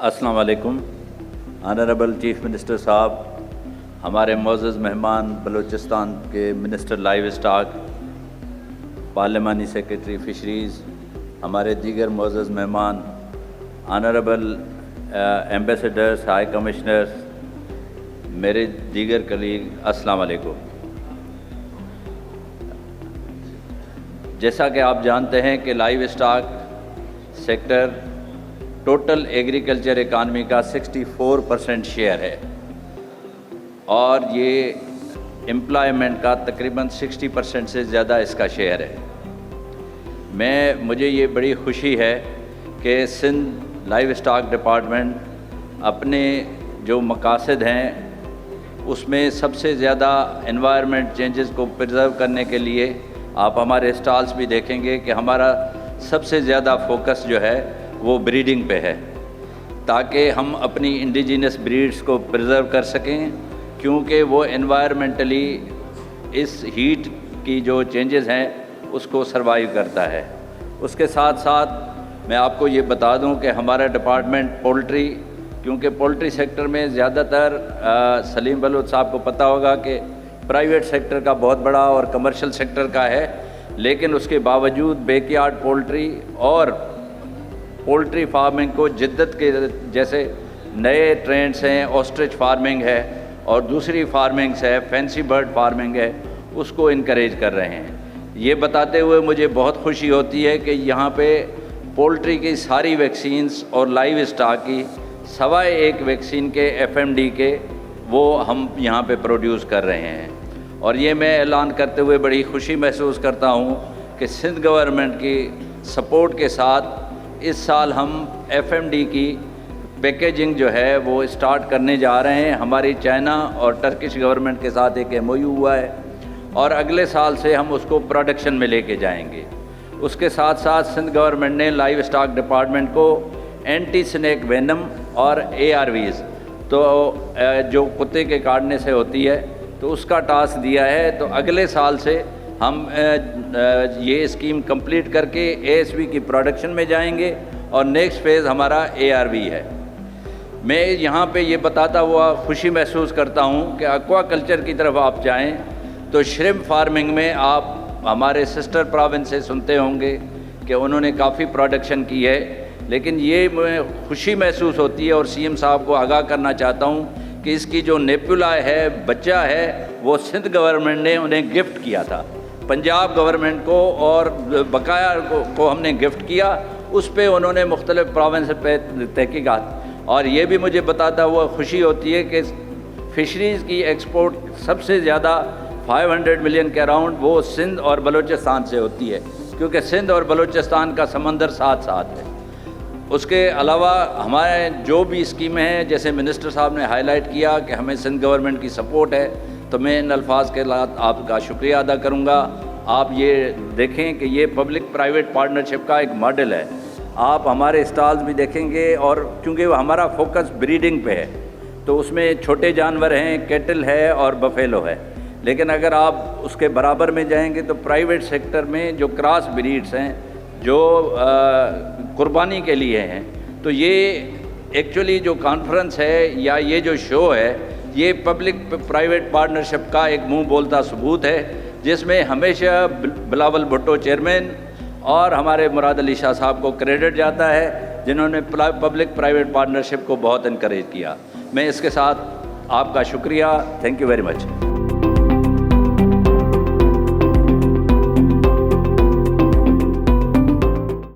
अस्सलाम वालेकुम। Honourable chief minister साहब, हमारे मोअज़्ज़ज़ मेहमान बलूचिस्तान के मिनिस्टर लाइव स्टॉक, पार्लिमानी सेक्रेटरी फ़िशरीज़, हमारे दीगर मोअज़्ज़ज़ मेहमान, ऑनरेबल एम्बेसडर्स, हाई कमिश्नर्स, मेरे दीगर कलीग, अस्सलाम वालेकुम। जैसा कि आप जानते हैं कि live stock sector total agriculture economy का 64% शेयर है और ये एम्प्लॉयमेंट का तकरीबन 60% से ज़्यादा इसका शेयर है। मुझे ये बड़ी खुशी है कि सिंध लाइव स्टॉक डिपार्टमेंट अपने जो मकासद हैं उसमें सबसे ज़्यादा एनवायरनमेंट चेंजेस को प्रिजर्व करने के लिए आप हमारे स्टॉल्स भी देखेंगे कि हमारा सबसे ज़्यादा फोकस जो है वो ब्रीडिंग पे है, ताकि हम अपनी इंडिजिनस ब्रीड्स को प्रिजर्व कर सकें, क्योंकि वो एनवायरमेंटली इस हीट की जो चेंजेस हैं उसको सरवाइव करता है। उसके साथ साथ मैं आपको ये बता दूं कि हमारा डिपार्टमेंट पोल्ट्री, क्योंकि पोल्ट्री सेक्टर में ज़्यादातर सलीम बलोच साहब को पता होगा कि प्राइवेट सेक्टर का बहुत बड़ा और कमर्शियल सेक्टर का है, लेकिन उसके बावजूद बैकयार्ड पोल्ट्री और पोल्ट्री फार्मिंग को जिद्दत के जैसे नए ट्रेंड्स हैं, ऑस्ट्रिच फार्मिंग है और दूसरी फार्मिंग्स है, फैंसी बर्ड फार्मिंग है, उसको इनकरेज कर रहे हैं। ये बताते हुए मुझे बहुत खुशी होती है कि यहाँ पे पोल्ट्री की सारी वैक्सीन्स और लाइव स्टॉक की सवाए एक वैक्सीन के FMD के वो हम यहाँ पे प्रोड्यूस कर रहे हैं। और ये मैं ऐलान करते हुए बड़ी खुशी महसूस करता हूँ कि सिंध गवर्नमेंट की सपोर्ट के साथ इस साल हम FMD की पैकेजिंग जो है वो स्टार्ट करने जा रहे हैं। हमारी चाइना और टर्किश गवर्नमेंट के साथ एक MOU हुआ है और अगले साल से हम उसको प्रोडक्शन में लेके जाएंगे। उसके साथ साथ सिंध गवर्नमेंट ने लाइव स्टॉक डिपार्टमेंट को एंटी स्नेक वेनम और ARVs, तो जो कुत्ते के काटने से होती है, तो उसका टास्क दिया है। तो अगले साल से हम ये स्कीम कंप्लीट करके ASV की प्रोडक्शन में जाएंगे और नेक्स्ट फेज़ हमारा ARV है। मैं यहाँ पे ये बताता हुआ खुशी महसूस करता हूँ कि एक्वा कल्चर की तरफ आप जाएँ तो श्रिम्प फार्मिंग में आप हमारे सिस्टर प्रोविंस से सुनते होंगे कि उन्होंने काफ़ी प्रोडक्शन की है, लेकिन ये मुझे खुशी महसूस होती है और CM साहब को आगाह करना चाहता हूँ कि इसकी जो नेपुला है, बच्चा है, वो सिंध गवर्नमेंट ने उन्हें गिफ्ट किया था, पंजाब गवर्नमेंट को और बकाया को हमने गिफ्ट किया। उस पे उन्होंने मुख्तलिफ प्रोविंस पे तहकीकात, और ये भी मुझे बताता हुआ खुशी होती है कि फ़िशरीज़ की एक्सपोर्ट सबसे ज़्यादा 500 मिलियन के अराउंड वो सिंध और बलूचिस्तान से होती है, क्योंकि सिंध और बलूचिस्तान का समंदर साथ साथ है। उसके अलावा हमारे जो भी स्कीमें हैं, जैसे मिनिस्टर साहब ने हाईलाइट किया कि हमें सिंध गवर्नमेंट की सपोर्ट है, तो मैं इन अल्फाज के साथ आपका शुक्रिया अदा करूंगा। आप ये देखें कि ये पब्लिक प्राइवेट पार्टनरशिप का एक मॉडल है। आप हमारे स्टॉल्स भी देखेंगे, और क्योंकि हमारा फोकस ब्रीडिंग पे है तो उसमें छोटे जानवर हैं, कैटल है और बफेलो है, लेकिन अगर आप उसके बराबर में जाएंगे तो प्राइवेट सेक्टर में जो क्रॉस ब्रीड्स हैं, जो कुर्बानी के लिए हैं, तो ये एक्चुअली जो कॉन्फ्रेंस है या ये जो शो है, ये पब्लिक प्राइवेट पार्टनरशिप का एक मुंह बोलता सबूत है, जिसमें हमेशा बिलावल भुट्टो चेयरमैन और हमारे मुराद अली शाह साहब को क्रेडिट जाता है, जिन्होंने पब्लिक प्राइवेट पार्टनरशिप को बहुत इनकरेज किया। मैं इसके साथ आपका शुक्रिया, थैंक यू वेरी मच।